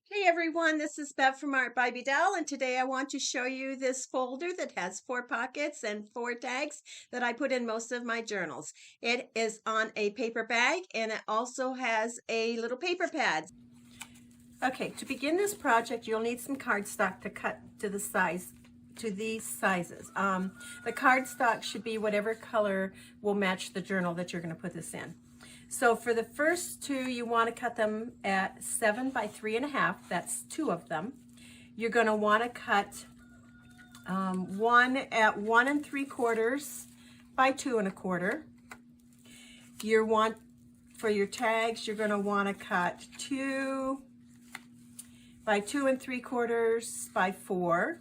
Hey everyone, this is Bev from Art by Bedell, and today I want to show you this folder that has 4 pockets and 4 tags that I put in most of my journals. It is on a paper bag and it also has a little paper pad. Okay, to begin this project, you'll need some cardstock to cut to the size, to these sizes. The cardstock should be whatever color will match the journal that you're going to put this in. So for the first two, you want to cut them at 7 by 3.5. That's 2 of them. You're going to want to cut one at 1 3/4 by 2 1/4. For your tags, you're going to want to cut 2 by 2 3/4 by 4.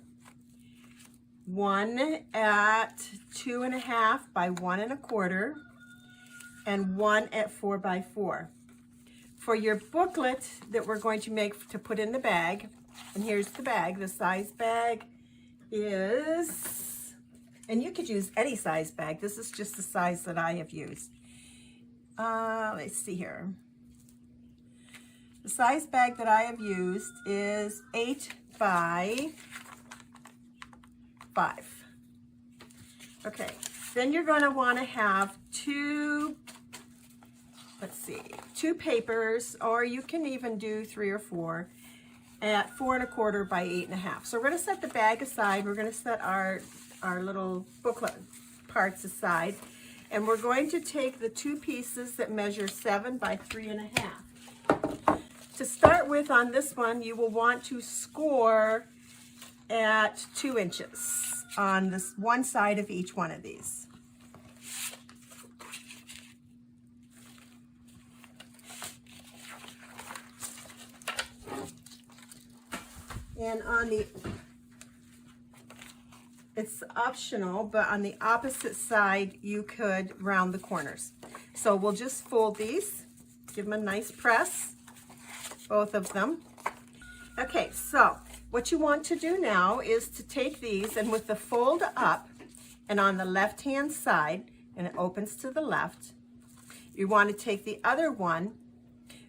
1 at 2 1/2 by 1 1/4. And 1 at 4 by 4. For your booklet that we're going to make to put in the bag, and here's the bag, the size bag is, and you could use any size bag, this is just the size that I have used. Let's see here. The size bag that I have used is 8 by 5. Okay, then you're going to want to have two papers, or you can even do 3 or 4 at 4 1/4 by 8 1/2. So we're going to set the bag aside. We're going to set our little booklet parts aside, and we're going to take the 2 pieces that measure 7 by 3 1/2. To start with, on this one, you will want to score at 2 inches on this one side of each one of these. And it's optional, but on the opposite side, you could round the corners. So we'll just fold these, give them a nice press, both of them. Okay, so what you want to do now is to take these, and with the fold up, and on the left-hand side, and it opens to the left, you want to take the other one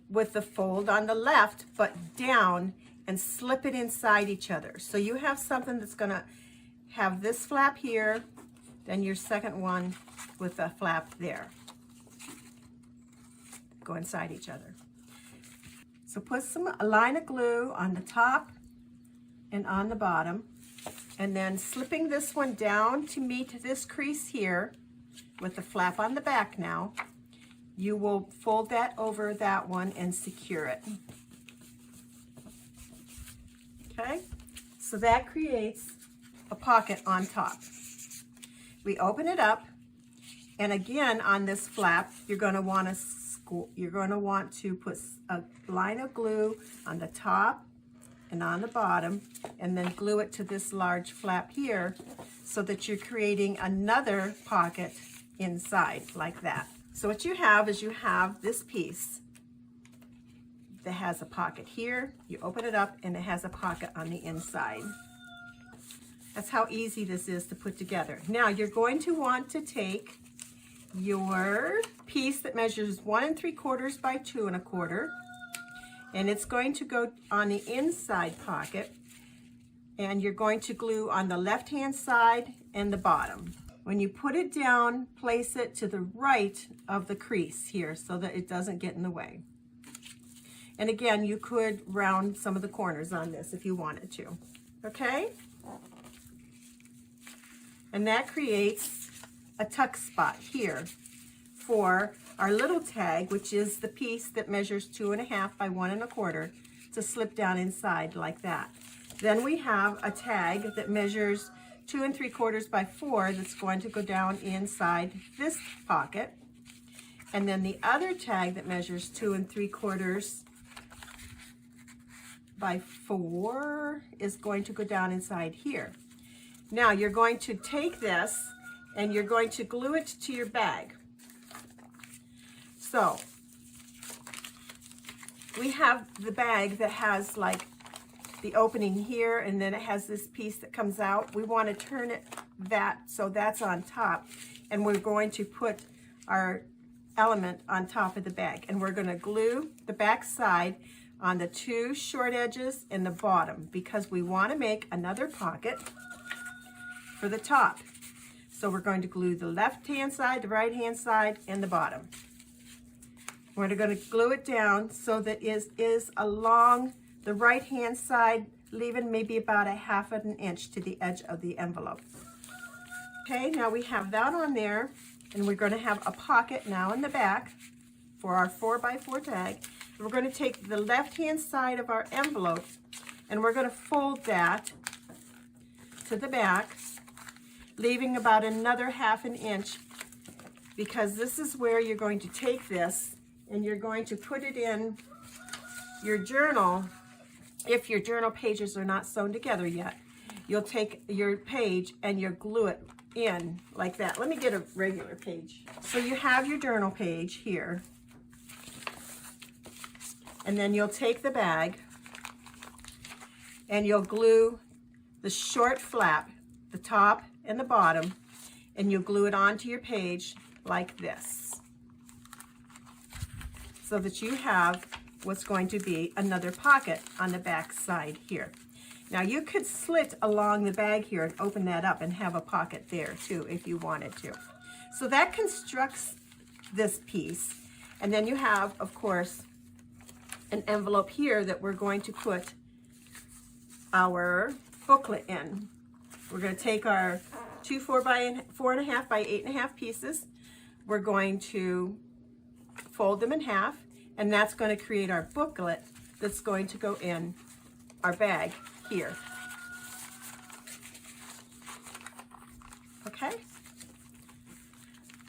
with the fold on the left, but down, and slip it inside each other. So you have something that's going to have this flap here, then your second one with a flap there. Go inside each other. So put a line of glue on the top and on the bottom, and then slipping this one down to meet this crease here with the flap on the back now, you will fold that over that one and secure it. Okay, so that creates a pocket on top. We open it up, and again on this flap, you're going to want to put a line of glue on the top and on the bottom, and then glue it to this large flap here, so that you're creating another pocket inside like that. So what you have is this piece that has a pocket here. You open it up and it has a pocket on the inside. That's how easy this is to put together. Now you're going to want to take your piece that measures 1 3/4 by 2 1/4, and it's going to go on the inside pocket, and you're going to glue on the left hand side and the bottom. When you put it down, place it to the right of the crease here so that it doesn't get in the way. And again, you could round some of the corners on this if you wanted to, okay? And that creates a tuck spot here for our little tag, which is the piece that measures 2 1/2 by 1 1/4, to slip down inside like that. Then we have a tag that measures 2 3/4 by 4 that's going to go down inside this pocket. And then the other tag that measures 2 3/4 by 4 is going to go down inside here. Now you're going to take this and you're going to glue it to your bag. So we have the bag that has like the opening here, and then it has this piece that comes out. We want to turn it so that's on top, and we're going to put our element on top of the bag, and we're going to glue the back side on the two short edges in the bottom because we want to make another pocket for the top. So we're going to glue the left-hand side, the right-hand side, and the bottom. We're going to glue it down so that it is along the right-hand side, leaving maybe about 1/2 inch to the edge of the envelope. Okay, now we have that on there, and we're going to have a pocket now in the back for our 4x4 tag. We're going to take the left-hand side of our envelope, and we're going to fold that to the back, leaving about another 1/2 inch, because this is where you're going to take this and you're going to put it in your journal. If your journal pages are not sewn together yet, you'll take your page and you'll glue it in like that. Let me get a regular page. So you have your journal page here, and then you'll take the bag and you'll glue the short flap, the top and the bottom, and you'll glue it onto your page like this, so that you have what's going to be another pocket on the back side here. Now you could slit along the bag here and open that up and have a pocket there too if you wanted to. So that constructs this piece. And then you have, of course, an envelope here that we're going to put our booklet in. We're going to take our two 4.5 by 8.5 pieces. We're going to fold them in half, and that's going to create our booklet that's going to go in our bag here. Okay?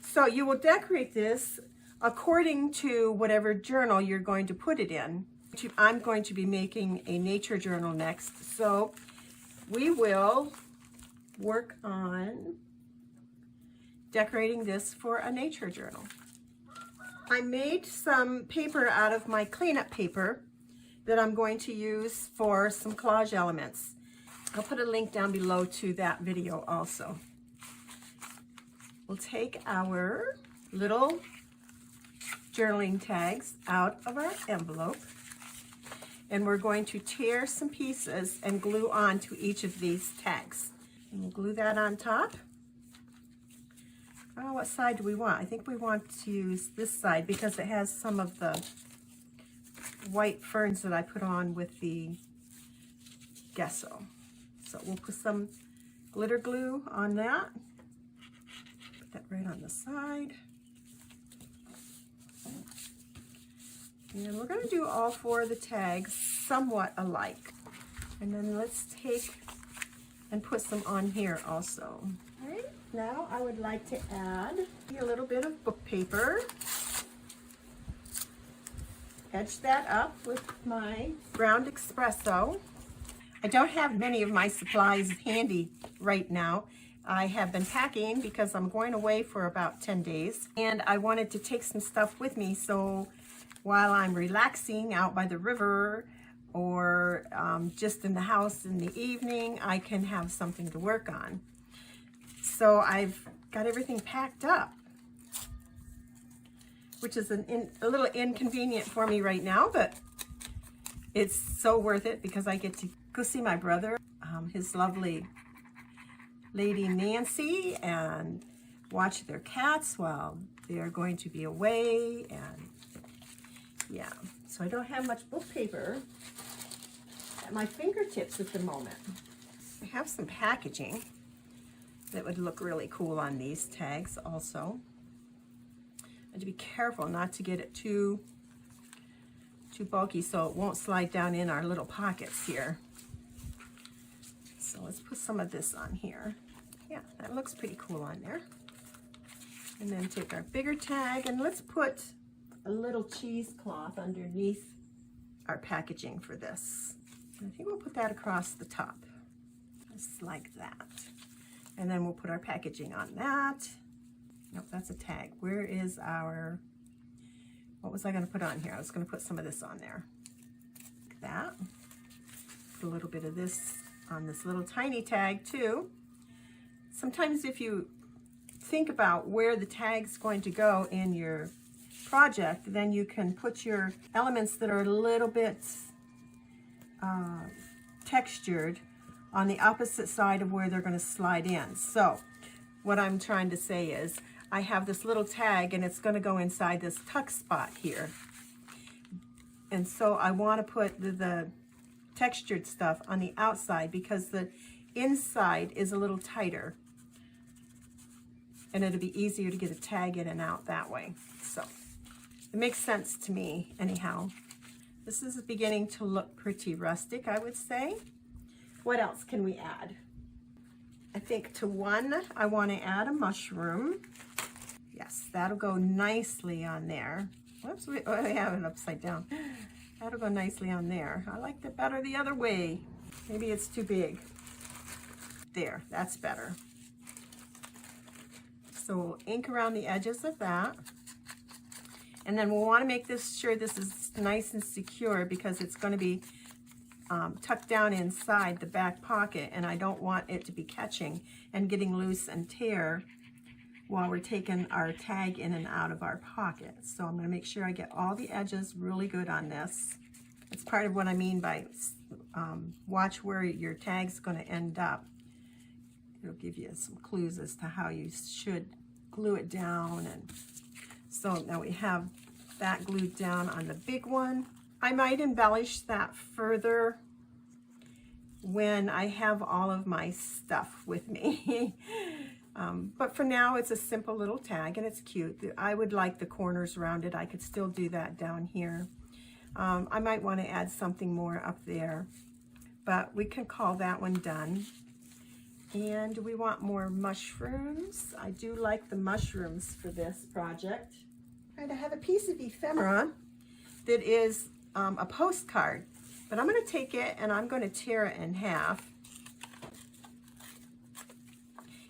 So you will decorate this according to whatever journal you're going to put it in. I'm going to be making a nature journal next, so we will work on decorating this for a nature journal. I made some paper out of my cleanup paper that I'm going to use for some collage elements. I'll put a link down below to that video also. We'll take our little journaling tags out of our envelope, and we're going to tear some pieces and glue on to each of these tags. And we'll glue that on top. Oh, what side do we want? I think we want to use this side because it has some of the white ferns that I put on with the gesso. So we'll put some glitter glue on that. Put that right on the side. And we're going to do all four of the tags somewhat alike. And then let's take and put some on here also. All right, now I would like to add a little bit of book paper. Edge that up with my ground espresso. I don't have many of my supplies handy right now. I have been packing because I'm going away for about 10 days, and I wanted to take some stuff with me, so while I'm relaxing out by the river or just in the house in the evening, I can have something to work on. So I've got everything packed up, which is a little inconvenient for me right now, but it's so worth it because I get to go see my brother, his lovely lady Nancy, and watch their cats while they are going to be away. And yeah, so I don't have much book paper at my fingertips at the moment. I have some packaging that would look really cool on these tags also. And to be careful not to get it too bulky so it won't slide down in our little pockets here. So let's put some of this on here. Yeah, that looks pretty cool on there. And then take our bigger tag and let's put a little cheesecloth underneath our packaging for this. And I think we'll put that across the top, just like that. And then we'll put our packaging on that. Nope, that's a tag. Where is our, what was I going to put on here? I was going to put some of this on there. Like that. Put a little bit of this on this little tiny tag too. Sometimes if you think about where the tag's going to go in your project, then you can put your elements that are a little bit textured on the opposite side of where they're going to slide in. So what I'm trying to say is I have this little tag and it's going to go inside this tuck spot here. And so I want to put the textured stuff on the outside because the inside is a little tighter. And it'll be easier to get a tag in and out that way. So it makes sense to me anyhow. This is beginning to look pretty rustic, I would say. What else can we add? I think to one, I want to add a mushroom. Yes, that'll go nicely on there. Whoops, I have it upside down. That'll go nicely on there. I like it better the other way. Maybe it's too big. There, that's better. So we'll ink around the edges of that. And then we'll want to make sure this is nice and secure because it's going to be tucked down inside the back pocket, and I don't want it to be catching and getting loose and tear while we're taking our tag in and out of our pocket. So I'm going to make sure I get all the edges really good on this. It's part of what I mean by watch where your tag's going to end up. It'll give you some clues as to how you should glue it down. And so now we have that glued down on the big one. I might embellish that further when I have all of my stuff with me. But for now, it's a simple little tag and it's cute. I would like the corners rounded. I could still do that down here. I might want to add something more up there, but we can call that one done. And we want more mushrooms. I do like the mushrooms for this project. And I have a piece of ephemera that is a postcard, but I'm going to take it and I'm going to tear it in half.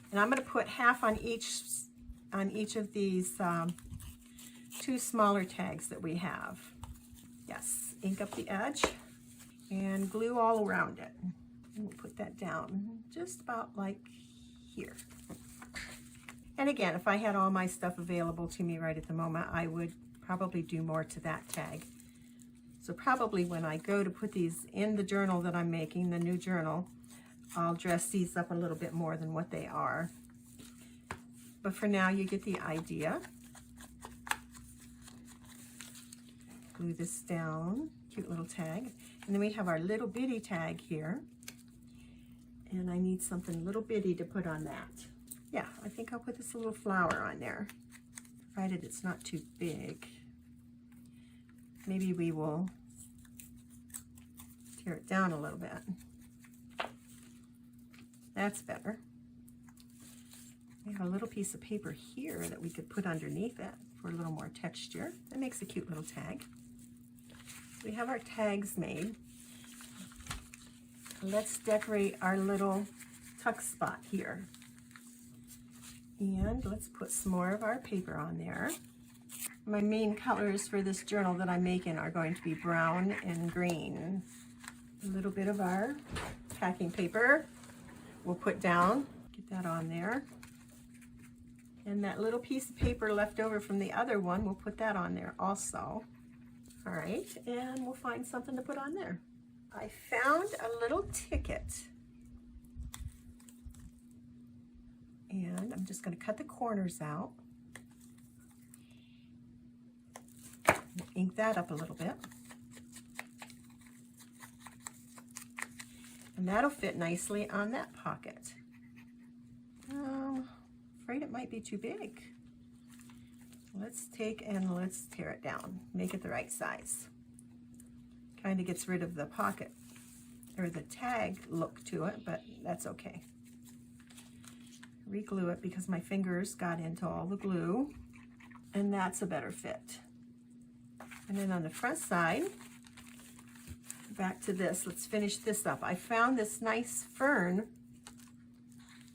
And I'm going to put half on each of these two smaller tags that we have. Yes, ink up the edge and glue all around it. And we'll put that down just about like here. And again, if I had all my stuff available to me right at the moment, I would probably do more to that tag. So probably when I go to put these in the journal that I'm making, the new journal, I'll dress these up a little bit more than what they are. But for now, you get the idea. Glue this down, cute little tag. And then we have our little bitty tag here. And I need something little bitty to put on that. Yeah, I think I'll put this little flower on there, provided it's not too big. Maybe we will tear it down a little bit. That's better. We have a little piece of paper here that we could put underneath it for a little more texture. That makes a cute little tag. We have our tags made. Let's decorate our little tuck spot here. And let's put some more of our paper on there. My main colors for this journal that I'm making are going to be brown and green. A little bit of our packing paper we'll put down. Get that on there. And that little piece of paper left over from the other one, we'll put that on there also. All right, and we'll find something to put on there. I found a little ticket. And I'm just going to cut the corners out. Ink that up a little bit. And that'll fit nicely on that pocket. Afraid it might be too big. Let's take and let's tear it down. Make it the right size. Kind of gets rid of the pocket or the tag look to it, but that's okay. Reglue it because my fingers got into all the glue, and that's a better fit. And then on the front side, back to this, let's finish this up. I found this nice fern.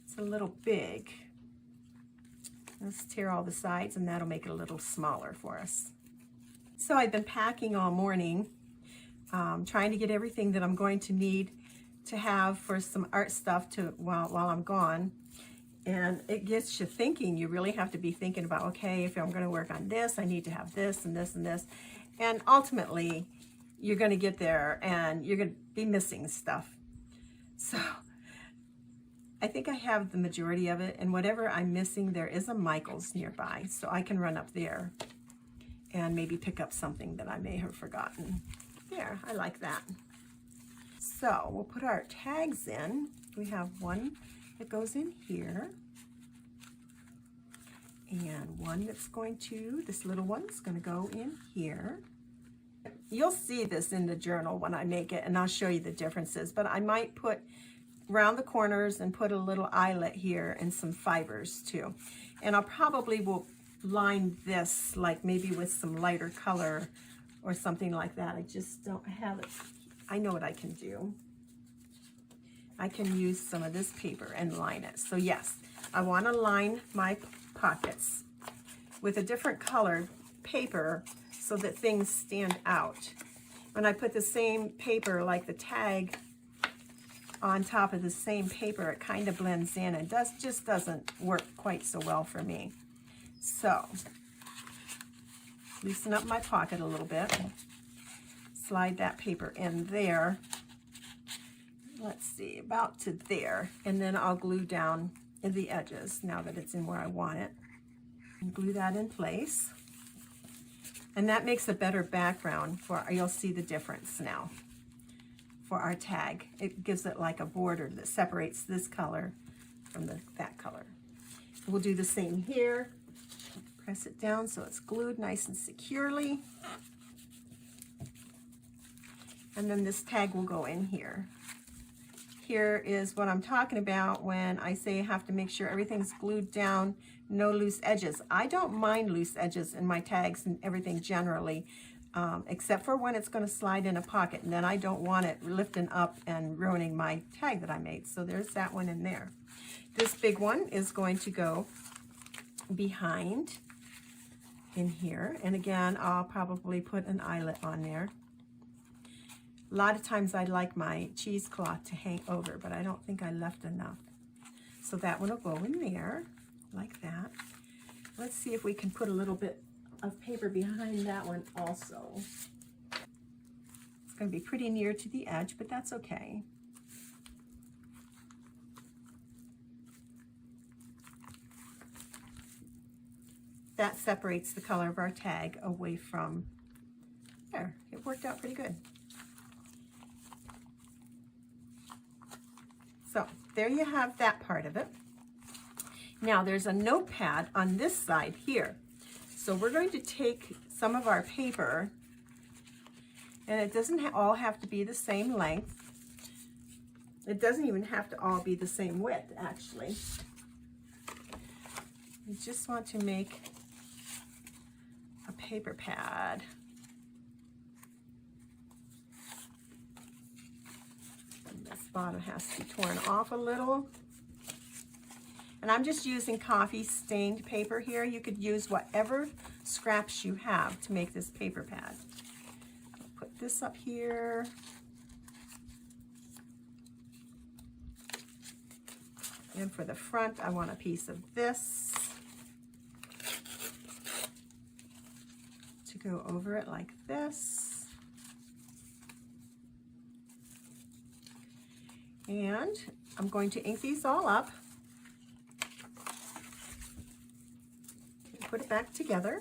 It's a little big. Let's tear all the sides and that'll make it a little smaller for us. So I've been packing all morning, trying to get everything that I'm going to need to have for some art stuff to while I'm gone. And it gets you thinking. You really have to be thinking about, okay, if I'm going to work on this, I need to have this and this and this. And ultimately, you're going to get there and you're going to be missing stuff. So I think I have the majority of it, and whatever I'm missing, there is a Michael's nearby, so I can run up there and maybe pick up something that I may have forgotten. There, I like that. So we'll put our tags in. We have one that goes in here, and one that's going to, this little one's going to go in here. You'll see this in the journal when I make it, and I'll show you the differences, but I might put around the corners and put a little eyelet here and some fibers too. And I'll probably will line this like maybe with some lighter color or something like that. I just don't have it. I know what I can do. I can use some of this paper and line it. So yes, I want to line my pockets with a different colored paper so that things stand out. When I put the same paper, like the tag, on top of the same paper, it kind of blends in and just doesn't work quite so well for me. So loosen up my pocket a little bit, slide that paper in there. Let's see, about to there, and then I'll glue down the edges now that it's in where I want it. And glue that in place. And that makes a better background for, you'll see the difference now. For our tag, it gives it like a border that separates this color from that color. We'll do the same here. Press it down so it's glued nice and securely. And then this tag will go in here. Here is what I'm talking about when I say I have to make sure everything's glued down, no loose edges. I don't mind loose edges in my tags and everything generally. Except for when it's going to slide in a pocket, and then I don't want it lifting up and ruining my tag that I made. So there's that one in there. This big one is going to go behind in here, and again I'll probably put an eyelet on there. A lot of times I like my cheesecloth to hang over, but I don't think I left enough. So that one will go in there like that. Let's see if we can put a little bit of paper behind that one also. It's going to be pretty near to the edge, but that's okay. That separates the color of our tag away from there. It worked out pretty good. So there you have that part of it. Now there's a notepad on this side here. So we're going to take some of our paper, and it doesn't all have to be the same length. It doesn't even have to all be the same width, actually. You just want to make a paper pad. And this bottom has to be torn off a little. And I'm just using coffee stained paper here. You could use whatever scraps you have to make this paper pad. I'll put this up here. And for the front, I want a piece of this to go over it like this. And I'm going to ink these all up. Put it back together.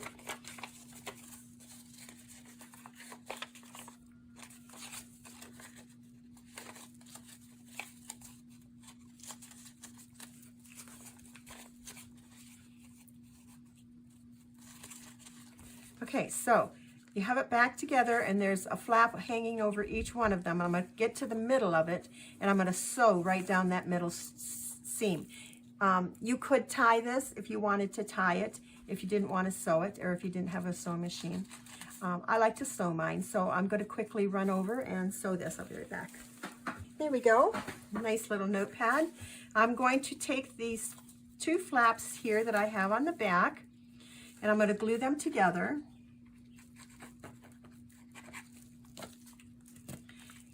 Okay, so you have it back together, and there's a flap hanging over each one of them. I'm going to get to the middle of it, and I'm going to sew right down that middle seam. You could tie this if you wanted to tie it, if you didn't want to sew it, or if you didn't have a sewing machine. I like to sew mine, so I'm going to quickly run over and sew this. I'll be right back. There we go. Nice little notepad. I'm going to take these two flaps here that I have on the back, and I'm going to glue them together.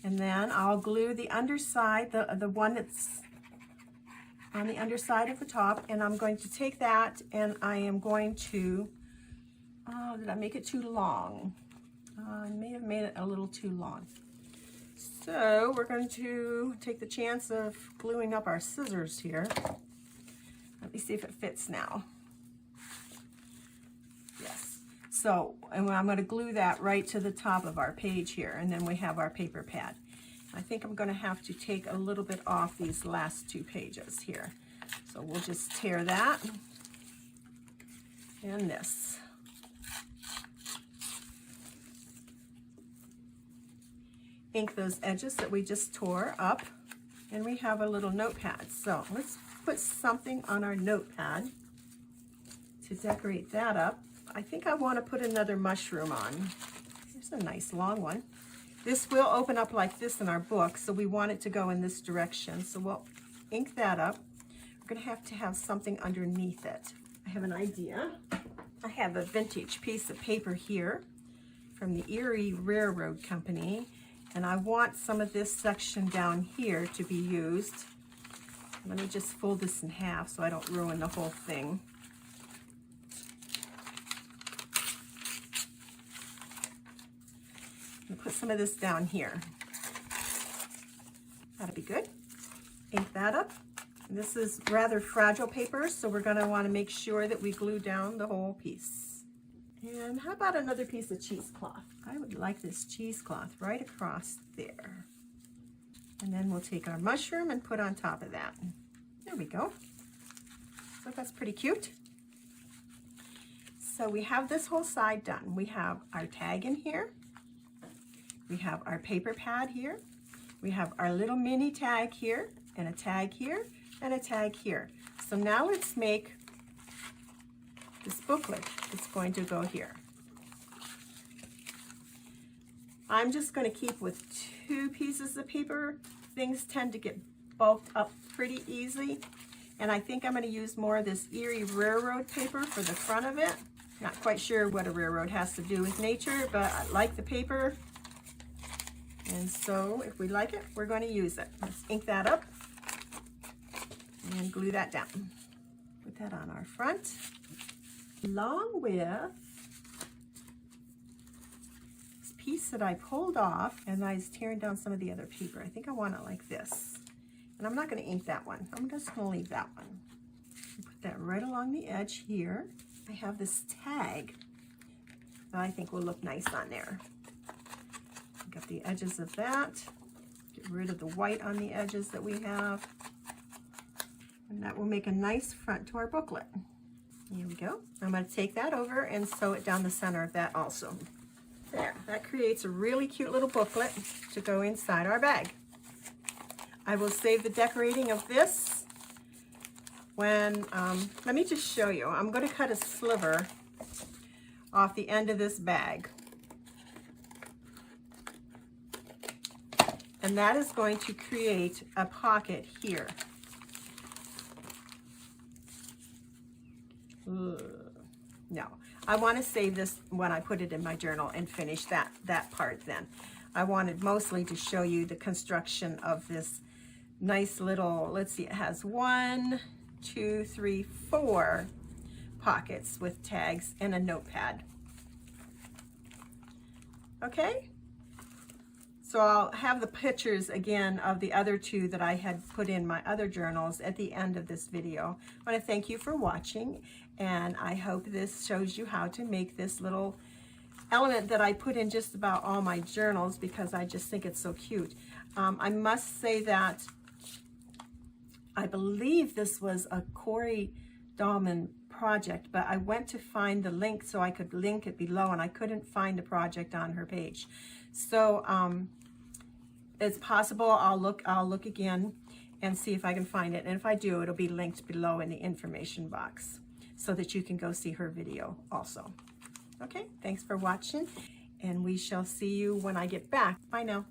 And then I'll glue the underside, the one that's on the underside of the top, and I'm going to take that and I am going to, did I make it too long? I may have made it a little too long. So we're going to take the chance of gluing up our scissors here. Let me see if it fits now. Yes. So, and I'm going to glue that right to the top of our page here, and then we have our paper pad. I think I'm going to have to take a little bit off these last two pages here. So we'll just tear that and this. Ink those edges that we just tore up, and we have a little notepad. So let's put something on our notepad to decorate that up. I think I want to put another mushroom on. Here's a nice long one. This will open up like this in our book, so we want it to go in this direction. So we'll ink that up. We're going to have something underneath it. I have an idea. I have a vintage piece of paper here from the Erie Railroad Company. And I want some of this section down here to be used. Let me just fold this in half so I don't ruin the whole thing. And put some of this down here. That'll be good. Ink that up. And this is rather fragile paper, so we're going to want to make sure that we glue down the whole piece. And how about another piece of cheesecloth? I would like this cheesecloth right across there. And then we'll take our mushroom and put on top of that. There we go. So that's pretty cute. So we have this whole side done. We have our tag in here. We have our paper pad here. We have our little mini tag here, and a tag here, and a tag here. So now let's make this booklet. It's going to go here. I'm just going to keep with 2 pieces of paper. Things tend to get bulked up pretty easily. And I think I'm going to use more of this Erie Railroad paper for the front of it. Not quite sure what a railroad has to do with nature, but I like the paper. And so if we like it, we're going to use it. Let's ink that up and glue that down. Put that on our front, along with this piece that I pulled off, and I was tearing down some of the other paper. I think I want it like this. And I'm not going to ink that one. I'm just going to leave that one. Put that right along the edge here. I have this tag that I think will look nice on there. Got the edges of that. Get rid of the white on the edges that we have. And that will make a nice front to our booklet. Here we go. I'm going to take that over and sew it down the center of that also. There, that creates a really cute little booklet to go inside our bag. I will save the decorating of this when, let me just show you. I'm going to cut a sliver off the end of this bag. And that is going to create a pocket here. No, I want to save this when I put it in my journal and finish that part then. I wanted mostly to show you the construction of this nice little, let's see, it has 1, 2, 3, 4 pockets with tags and a notepad. Okay? So I'll have the pictures again of the other 2 that I had put in my other journals at the end of this video. I want to thank you for watching, and I hope this shows you how to make this little element that I put in just about all my journals because I just think it's so cute. I must say that I believe this was a Corey Dahlman project, but I went to find the link so I could link it below, and I couldn't find the project on her page. So it's possible I'll look again and see if I can find it. And if I do, it'll be linked below in the information box so that you can go see her video also. Okay, thanks for watching, and we shall see you when I get back. Bye now.